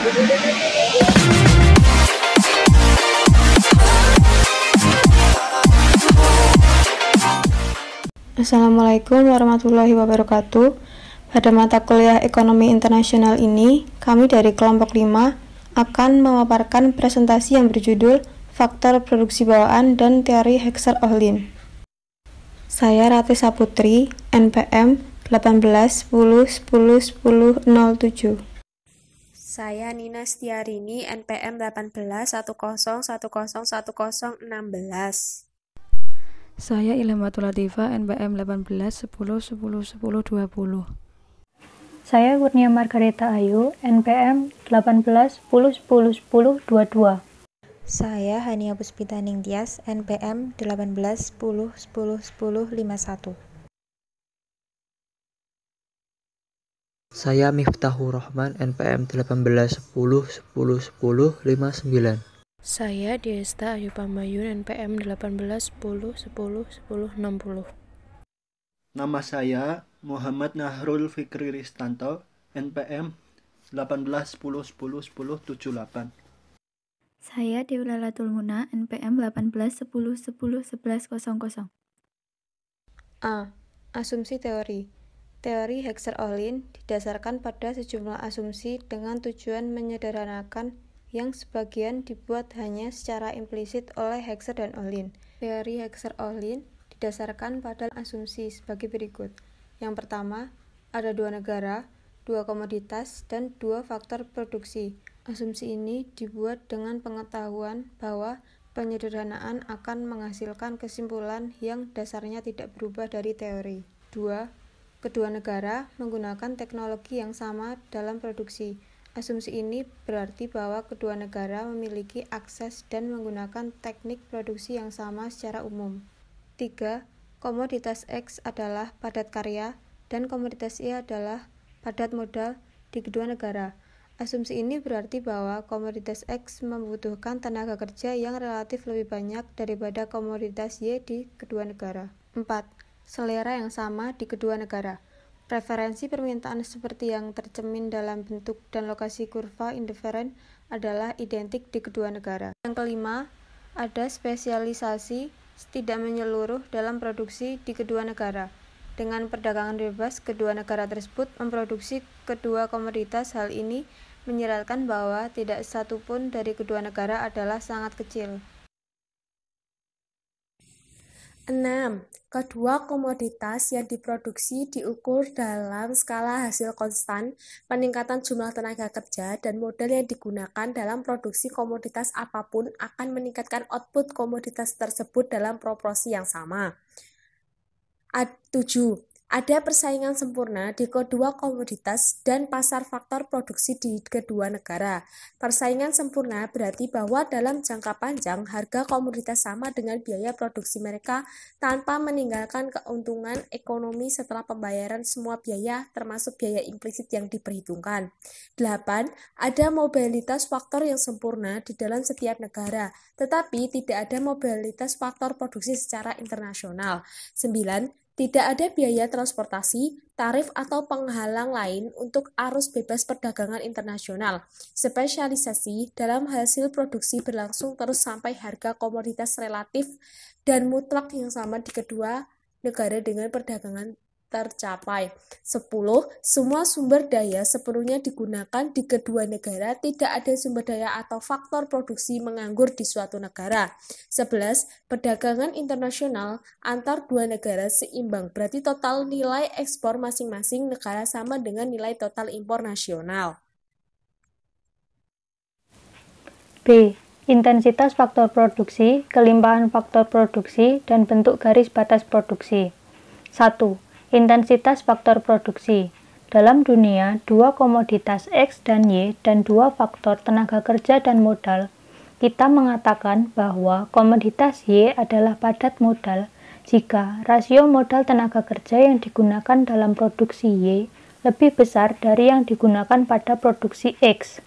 Assalamualaikum warahmatullahi wabarakatuh. Pada mata kuliah Ekonomi Internasional ini, kami dari kelompok 5 akan memaparkan presentasi yang berjudul Faktor Produksi Bawaan dan Teori Heckscher-Ohlin. Saya Ratih Saputri, NPM 1810101007. Saya Nina Stiarini, NPM 1810101016. Saya Ilhamatul Latifah, NPM 1810101020. Saya Kurnia Margareta Ayu, NPM 1810101022. Saya Hania Puspita Ningtyas, NPM 1810101051. Saya Miftahur Rahman, NPM 1810101059. Saya Diesta Ayu Pamayun, NPM 1810101060. Nama saya Muhammad Nahrul Fikri Ristanto, NPM 1810101078. Saya Dewi Lalatul Muna, NPM 1810111100. A. Asumsi teori. Teori Heckscher-Ohlin didasarkan pada sejumlah asumsi dengan tujuan menyederhanakan yang sebagian dibuat hanya secara implisit oleh Heckscher dan Ohlin. Teori Heckscher-Ohlin didasarkan pada asumsi sebagai berikut. Yang pertama, ada 2 negara, 2 komoditas, dan 2 faktor produksi. Asumsi ini dibuat dengan pengetahuan bahwa penyederhanaan akan menghasilkan kesimpulan yang dasarnya tidak berubah dari teori. 2. Kedua negara menggunakan teknologi yang sama dalam produksi. Asumsi ini berarti bahwa kedua negara memiliki akses dan menggunakan teknik produksi yang sama secara umum. 3. Komoditas X adalah padat karya dan komoditas Y adalah padat modal di kedua negara. Asumsi ini berarti bahwa komoditas X membutuhkan tenaga kerja yang relatif lebih banyak daripada komoditas Y di kedua negara. 4. Selera yang sama di kedua negara. Preferensi permintaan seperti yang tercermin dalam bentuk dan lokasi kurva indiferen adalah identik di kedua negara. Yang kelima, ada spesialisasi tidak menyeluruh dalam produksi di kedua negara. Dengan perdagangan bebas, kedua negara tersebut memproduksi kedua komoditas. Hal ini menyeratkan bahwa tidak satu pun dari kedua negara adalah sangat kecil. 6. Kedua komoditas yang diproduksi diukur dalam skala hasil konstan, peningkatan jumlah tenaga kerja, dan modal yang digunakan dalam produksi komoditas apapun akan meningkatkan output komoditas tersebut dalam proporsi yang sama. 7. Ada persaingan sempurna di kedua komoditas dan pasar faktor produksi di kedua negara. Persaingan sempurna berarti bahwa dalam jangka panjang harga komoditas sama dengan biaya produksi mereka tanpa meninggalkan keuntungan ekonomi setelah pembayaran semua biaya termasuk biaya implisit yang diperhitungkan. 8. Ada mobilitas faktor yang sempurna di dalam setiap negara, tetapi tidak ada mobilitas faktor produksi secara internasional. 9. Tidak ada biaya transportasi, tarif atau penghalang lain untuk arus bebas perdagangan internasional. Spesialisasi dalam hasil produksi berlangsung terus sampai harga komoditas relatif dan mutlak yang sama di kedua negara dengan perdagangan tercapai. 10. Semua sumber daya sepenuhnya digunakan di kedua negara, tidak ada sumber daya atau faktor produksi menganggur di suatu negara. 11. Perdagangan internasional antar dua negara seimbang, berarti total nilai ekspor masing-masing negara sama dengan nilai total impor nasional. B. Intensitas faktor produksi, kelimpahan faktor produksi, dan bentuk garis batas produksi. 1. Intensitas faktor produksi. Dalam dunia, 2 komoditas X dan Y dan 2 faktor tenaga kerja dan modal, kita mengatakan bahwa komoditas Y adalah padat modal jika rasio modal tenaga kerja yang digunakan dalam produksi Y lebih besar dari yang digunakan pada produksi X.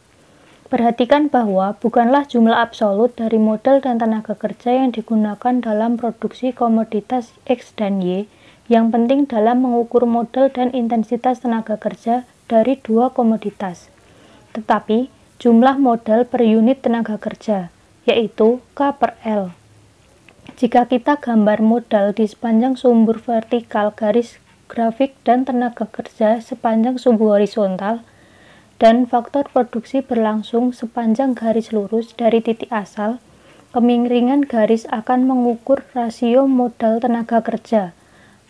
Perhatikan bahwa bukanlah jumlah absolut dari modal dan tenaga kerja yang digunakan dalam produksi komoditas X dan Y yang penting dalam mengukur modal dan intensitas tenaga kerja dari 2 komoditas. Tetapi, jumlah modal per unit tenaga kerja, yaitu K per L. Jika kita gambar modal di sepanjang sumbu vertikal garis grafik dan tenaga kerja sepanjang sumbu horizontal, dan faktor produksi berlangsung sepanjang garis lurus dari titik asal, kemiringan garis akan mengukur rasio modal tenaga kerja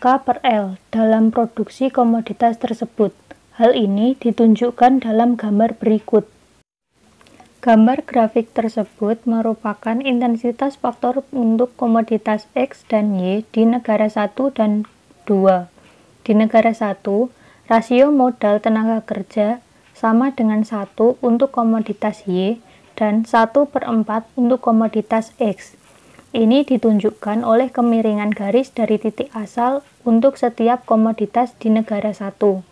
K per L dalam produksi komoditas tersebut. Hal ini ditunjukkan dalam gambar berikut. Gambar grafik tersebut merupakan intensitas faktor untuk komoditas X dan Y di negara 1 dan 2. Di negara 1, rasio modal tenaga kerja sama dengan 1 untuk komoditas Y dan 1/4 untuk komoditas X. Ini ditunjukkan oleh kemiringan garis dari titik asal untuk setiap komoditas di negara 1.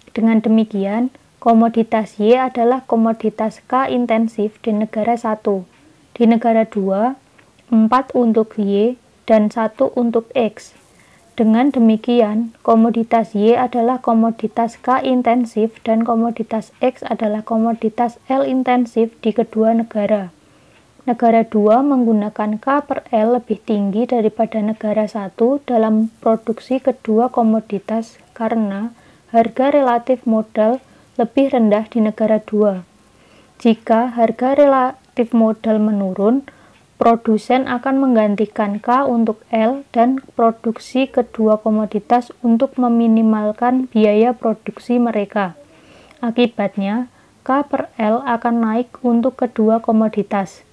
Dengan demikian, komoditas Y adalah komoditas K intensif di negara 1. Di negara 2, 4 untuk Y dan 1 untuk X. Dengan demikian, komoditas Y adalah komoditas K intensif dan komoditas X adalah komoditas L intensif di kedua negara. Negara 2 menggunakan K per L lebih tinggi daripada negara 1 dalam produksi kedua komoditas karena harga relatif modal lebih rendah di negara 2. Jika harga relatif modal menurun, produsen akan menggantikan K untuk L dan produksi kedua komoditas untuk meminimalkan biaya produksi mereka. Akibatnya, K per L akan naik untuk kedua komoditas.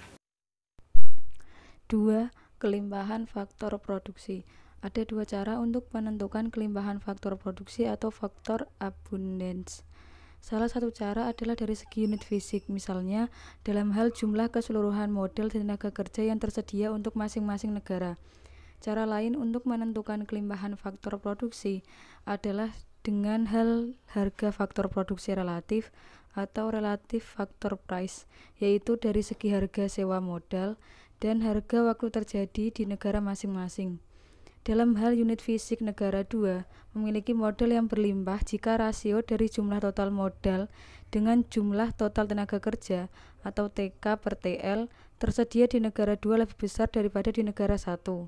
2. Kelimpahan faktor produksi. Ada dua cara untuk menentukan kelimpahan faktor produksi atau faktor abundance. Salah satu cara adalah dari segi unit fisik, misalnya dalam hal jumlah keseluruhan modal tenaga kerja yang tersedia untuk masing-masing negara. Cara lain untuk menentukan kelimpahan faktor produksi adalah dengan hal harga faktor produksi relatif atau relatif faktor price, yaitu dari segi harga sewa modal dan harga waktu terjadi di negara masing-masing. Dalam hal unit fisik, negara 2 memiliki modal yang berlimpah jika rasio dari jumlah total modal dengan jumlah total tenaga kerja atau TK per TL tersedia di negara 2 lebih besar daripada di negara 1.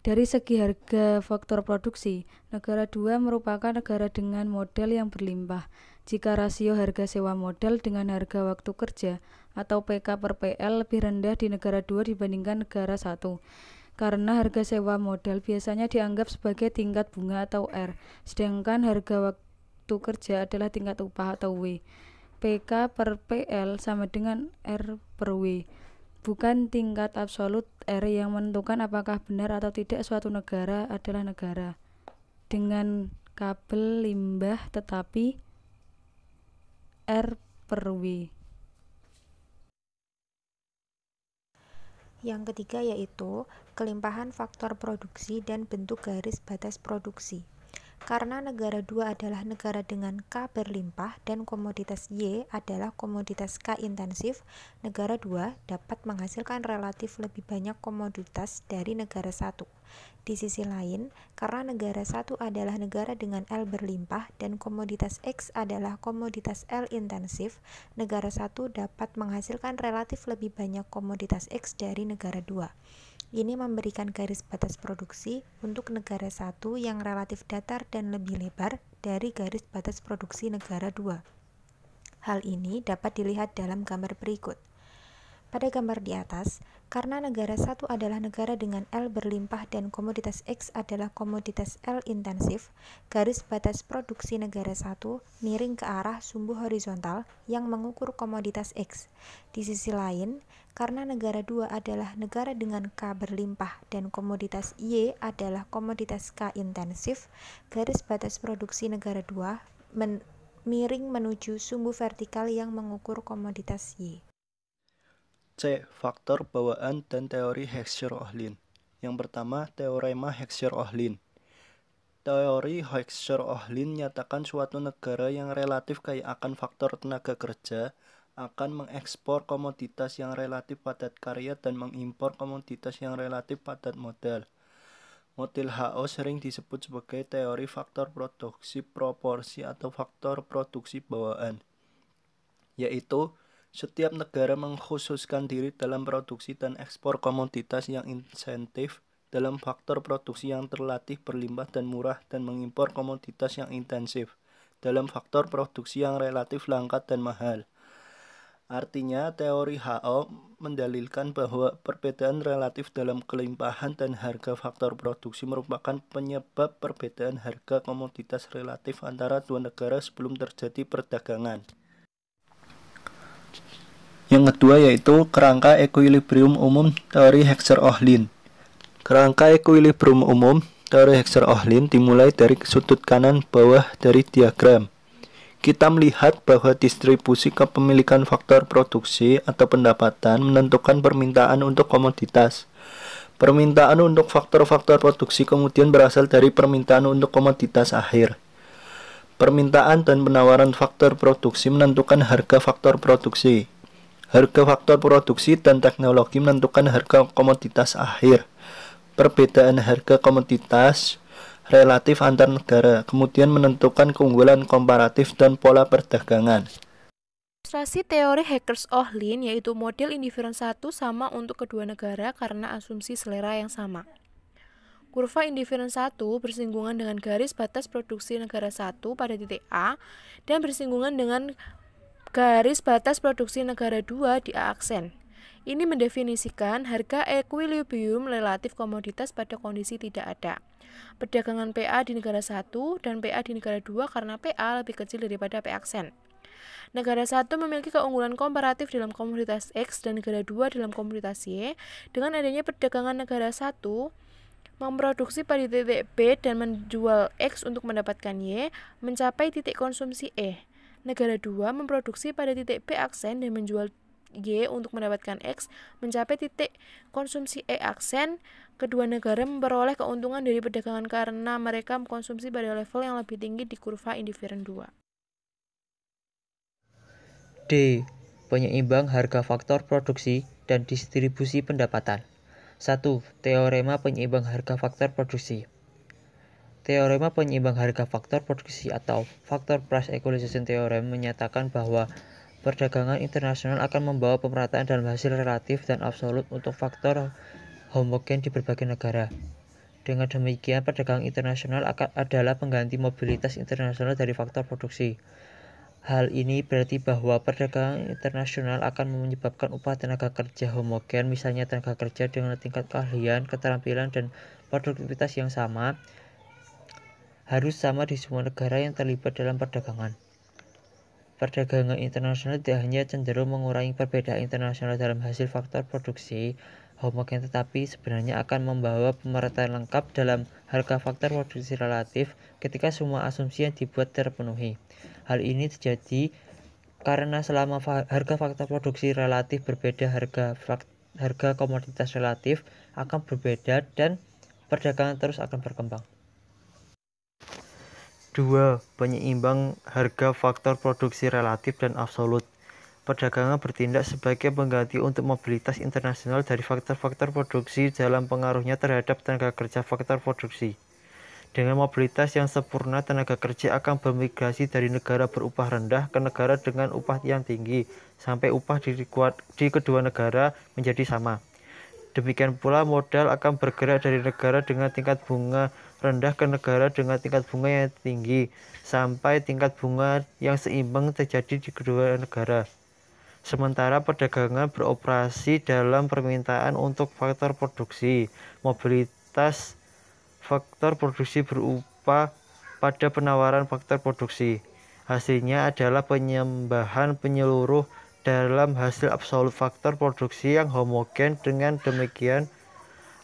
Dari segi harga faktor produksi, negara 2 merupakan negara dengan modal yang berlimpah jika rasio harga sewa modal dengan harga waktu kerja atau PK per PL lebih rendah di negara 2 dibandingkan negara 1. Karena harga sewa modal biasanya dianggap sebagai tingkat bunga atau R, sedangkan harga waktu kerja adalah tingkat upah atau W. PK per PL sama dengan R per W, bukan tingkat absolut R yang menentukan apakah benar atau tidak suatu negara adalah negara dengan kabel limbah, tetapi R per W. Yang ketiga yaitu kelimpahan faktor produksi dan bentuk garis batas produksi. Karena negara 2 adalah negara dengan K berlimpah dan komoditas Y adalah komoditas K intensif, negara 2 dapat menghasilkan relatif lebih banyak komoditas dari negara 1. Di sisi lain, karena negara 1 adalah negara dengan L berlimpah dan komoditas X adalah komoditas L intensif, negara 1 dapat menghasilkan relatif lebih banyak komoditas X dari negara 2. Ini memberikan garis batas produksi untuk negara 1 yang relatif datar dan lebih lebar dari garis batas produksi negara 2. Hal ini dapat dilihat dalam gambar berikut. Pada gambar di atas, karena negara 1 adalah negara dengan L berlimpah dan komoditas X adalah komoditas L intensif, garis batas produksi negara 1 miring ke arah sumbu horizontal yang mengukur komoditas X. Di sisi lain, karena negara 2 adalah negara dengan K berlimpah dan komoditas Y adalah komoditas K intensif, garis batas produksi negara 2 miring menuju sumbu vertikal yang mengukur komoditas Y. C. Faktor bawaan dan teori Heckscher-Ohlin. Yang pertama, teorema Heckscher-Ohlin. Teori Heckscher-Ohlin nyatakan suatu negara yang relatif kaya akan faktor tenaga kerja akan mengekspor komoditas yang relatif padat karya dan mengimpor komoditas yang relatif padat modal. Model HO sering disebut sebagai teori faktor produksi proporsi atau faktor produksi bawaan. yaitu setiap negara mengkhususkan diri dalam produksi dan ekspor komoditas yang insentif dalam faktor produksi yang relatif berlimpah dan murah dan mengimpor komoditas yang intensif dalam faktor produksi yang relatif langka dan mahal. Artinya, teori HO mendalilkan bahwa perbedaan relatif dalam kelimpahan dan harga faktor produksi merupakan penyebab perbedaan harga komoditas relatif antara dua negara sebelum terjadi perdagangan. Yang kedua yaitu kerangka ekuilibrium umum teori Heckscher-Ohlin. Kerangka ekuilibrium umum teori Heckscher-Ohlin dimulai dari sudut kanan bawah dari diagram. Kita melihat bahwa distribusi kepemilikan faktor produksi atau pendapatan menentukan permintaan untuk komoditas. Permintaan untuk faktor-faktor produksi kemudian berasal dari permintaan untuk komoditas akhir. Permintaan dan penawaran faktor produksi menentukan harga faktor produksi. Harga faktor produksi dan teknologi menentukan harga komoditas akhir. Perbedaan harga komoditas relatif antar negara, kemudian menentukan keunggulan komparatif dan pola perdagangan. Ilustrasi teori Heckscher-Ohlin yaitu model indiferent 1 sama untuk kedua negara karena asumsi selera yang sama. Kurva indiferent 1 bersinggungan dengan garis batas produksi negara 1 pada titik A dan bersinggungan dengan garis batas produksi negara 2 di A aksen. Ini mendefinisikan harga ekuilibrium relatif komoditas pada kondisi tidak ada. Perdagangan PA di negara 1 dan PA di negara 2 karena PA lebih kecil daripada P aksen. Negara 1 memiliki keunggulan komparatif dalam komoditas X dan negara 2 dalam komoditas Y. Dengan adanya perdagangan negara 1 memproduksi pada titik B dan menjual X untuk mendapatkan Y, mencapai titik konsumsi E. Negara 2 memproduksi pada titik B aksen dan menjual Y untuk mendapatkan X, mencapai titik konsumsi E aksen. Kedua negara memperoleh keuntungan dari perdagangan karena mereka mengkonsumsi pada level yang lebih tinggi di kurva indiferent 2. D. Penyeimbang harga faktor produksi dan distribusi pendapatan. 1. Teorema penyeimbang harga faktor produksi. Teorema penyeimbang harga faktor produksi atau Factor Price Equalization Theorem menyatakan bahwa perdagangan internasional akan membawa pemerataan dalam hasil relatif dan absolut untuk faktor homogen di berbagai negara. Dengan demikian, perdagangan internasional adalah pengganti mobilitas internasional dari faktor produksi. Hal ini berarti bahwa perdagangan internasional akan menyebabkan upah tenaga kerja homogen, misalnya tenaga kerja dengan tingkat keahlian, keterampilan, dan produktivitas yang sama, harus sama di semua negara yang terlibat dalam perdagangan. Perdagangan internasional tidak hanya cenderung mengurangi perbedaan internasional dalam hasil faktor produksi homogen, tetapi sebenarnya akan membawa pemerataan lengkap dalam harga faktor produksi relatif ketika semua asumsi yang dibuat terpenuhi. Hal ini terjadi karena selama harga faktor produksi relatif berbeda, harga komoditas relatif akan berbeda dan perdagangan terus akan berkembang. 2. Penyeimbang harga faktor produksi relatif dan absolut. Perdagangan bertindak sebagai pengganti untuk mobilitas internasional dari faktor-faktor produksi dalam pengaruhnya terhadap tenaga kerja faktor produksi. Dengan mobilitas yang sempurna, tenaga kerja akan bermigrasi dari negara berupah rendah ke negara dengan upah yang tinggi, sampai upah di kedua negara menjadi sama. Demikian pula modal akan bergerak dari negara dengan tingkat bunga rendah ke negara dengan tingkat bunga yang tinggi, sampai tingkat bunga yang seimbang terjadi di kedua negara. Sementara perdagangan beroperasi dalam permintaan untuk faktor produksi, mobilitas faktor produksi berupa pada penawaran faktor produksi. Hasilnya adalah penyembahan penyeluruh dalam hasil absolut faktor produksi yang homogen. Dengan demikian,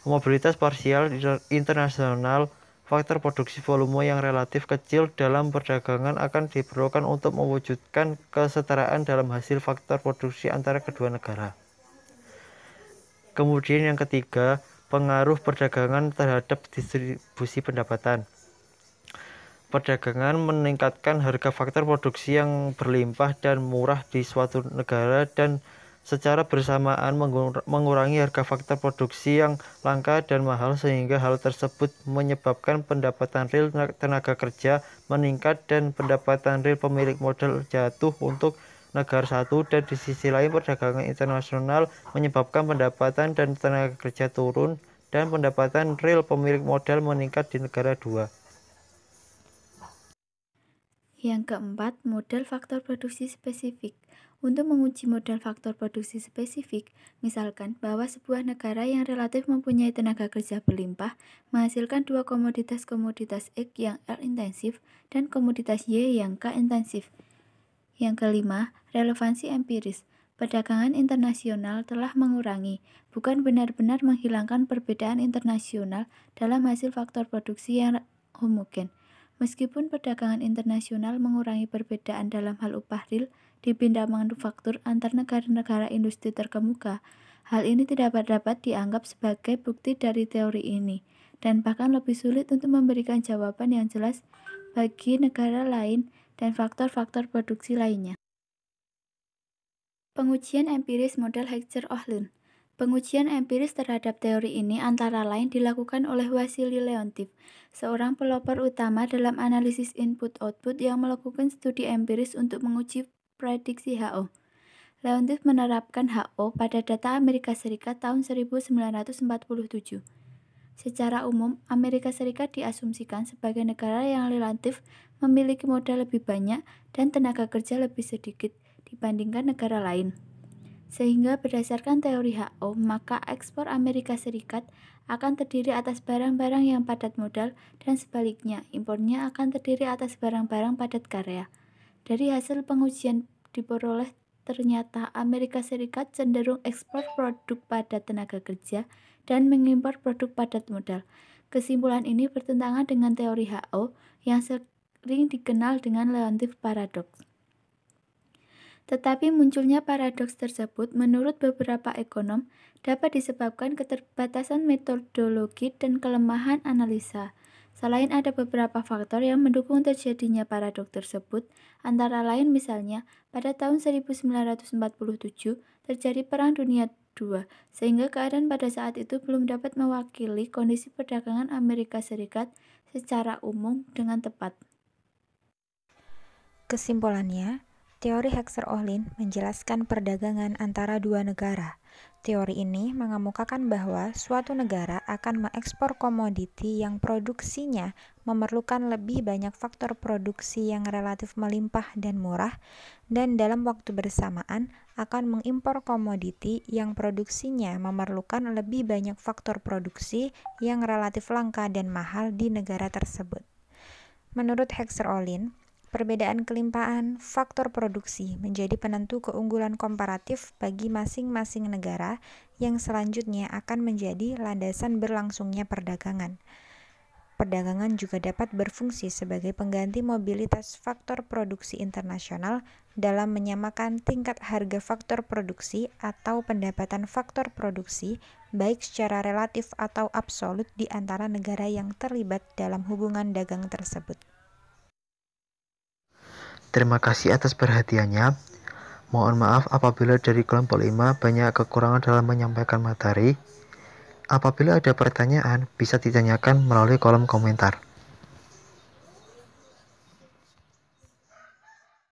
mobilitas parsial internasional faktor produksi volume yang relatif kecil dalam perdagangan akan diperlukan untuk mewujudkan kesetaraan dalam hasil faktor produksi antara kedua negara. Kemudian yang ketiga, pengaruh perdagangan terhadap distribusi pendapatan. Perdagangan meningkatkan harga faktor produksi yang berlimpah dan murah di suatu negara dan secara bersamaan mengurangi harga faktor produksi yang langka dan mahal, sehingga hal tersebut menyebabkan pendapatan real tenaga kerja meningkat dan pendapatan real pemilik modal jatuh untuk negara satu, dan di sisi lain perdagangan internasional menyebabkan pendapatan dan tenaga kerja turun dan pendapatan real pemilik modal meningkat di negara 2. Yang keempat, model faktor produksi spesifik. Untuk menguji model faktor produksi spesifik, misalkan bahwa sebuah negara yang relatif mempunyai tenaga kerja berlimpah menghasilkan dua komoditas X yang L intensif dan komoditas Y yang K intensif. Yang kelima, relevansi empiris. Perdagangan internasional telah mengurangi, bukan benar-benar menghilangkan perbedaan internasional dalam hasil faktor produksi yang homogen. Meskipun perdagangan internasional mengurangi perbedaan dalam hal upah real di bidang manufaktur antar negara-negara industri terkemuka, hal ini tidak dapat dianggap sebagai bukti dari teori ini, dan bahkan lebih sulit untuk memberikan jawaban yang jelas bagi negara lain dan faktor-faktor produksi lainnya. Pengujian empiris model Heckscher-Ohlin. Pengujian empiris terhadap teori ini antara lain dilakukan oleh Wassily Leontief, seorang pelopor utama dalam analisis input-output yang melakukan studi empiris untuk menguji prediksi HO. Leontief menerapkan HO pada data Amerika Serikat tahun 1947. Secara umum, Amerika Serikat diasumsikan sebagai negara yang relatif memiliki modal lebih banyak dan tenaga kerja lebih sedikit dibandingkan negara lain. Sehingga berdasarkan teori HO, maka ekspor Amerika Serikat akan terdiri atas barang-barang yang padat modal dan sebaliknya, impornya akan terdiri atas barang-barang padat karya. Dari hasil pengujian diperoleh ternyata Amerika Serikat cenderung ekspor produk padat tenaga kerja dan mengimpor produk padat modal. Kesimpulan ini bertentangan dengan teori HO yang sering dikenal dengan Leontief paradoks. Tetapi munculnya paradoks tersebut menurut beberapa ekonom dapat disebabkan keterbatasan metodologi dan kelemahan analisa. Selain ada beberapa faktor yang mendukung terjadinya paradoks tersebut, antara lain misalnya pada tahun 1947 terjadi Perang Dunia II, sehingga keadaan pada saat itu belum dapat mewakili kondisi perdagangan Amerika Serikat secara umum dengan tepat. Kesimpulannya, teori Heckscher-Ohlin menjelaskan perdagangan antara dua negara. Teori ini mengemukakan bahwa suatu negara akan mengekspor komoditi yang produksinya memerlukan lebih banyak faktor produksi yang relatif melimpah dan murah, dan dalam waktu bersamaan akan mengimpor komoditi yang produksinya memerlukan lebih banyak faktor produksi yang relatif langka dan mahal di negara tersebut. Menurut Heckscher-Ohlin, perbedaan kelimpahan faktor produksi menjadi penentu keunggulan komparatif bagi masing-masing negara yang selanjutnya akan menjadi landasan berlangsungnya perdagangan. Perdagangan juga dapat berfungsi sebagai pengganti mobilitas faktor produksi internasional dalam menyamakan tingkat harga faktor produksi atau pendapatan faktor produksi, baik secara relatif atau absolut di antara negara yang terlibat dalam hubungan dagang tersebut. Terima kasih atas perhatiannya. Mohon maaf apabila dari kelompok 5 banyak kekurangan dalam menyampaikan materi. Apabila ada pertanyaan, bisa ditanyakan melalui kolom komentar.